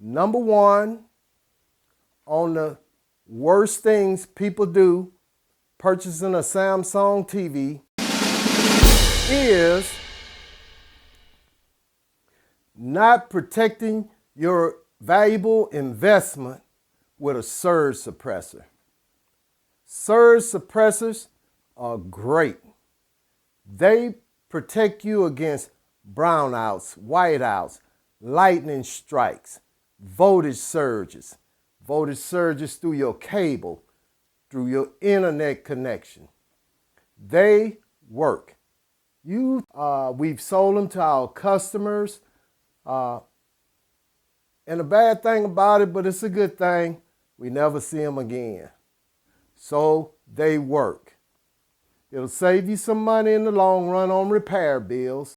Number one on the worst things people do purchasing a Samsung TV is not protecting your valuable investment with a surge suppressor. Surge suppressors are great. They protect you against brownouts, whiteouts, lightning strikes, voltage surges through your cable, through your internet connection. They work. We've sold them to our customers. And the bad thing about it, but it's a good thing, we never see them again. So they work. It'll save you some money in the long run on repair bills.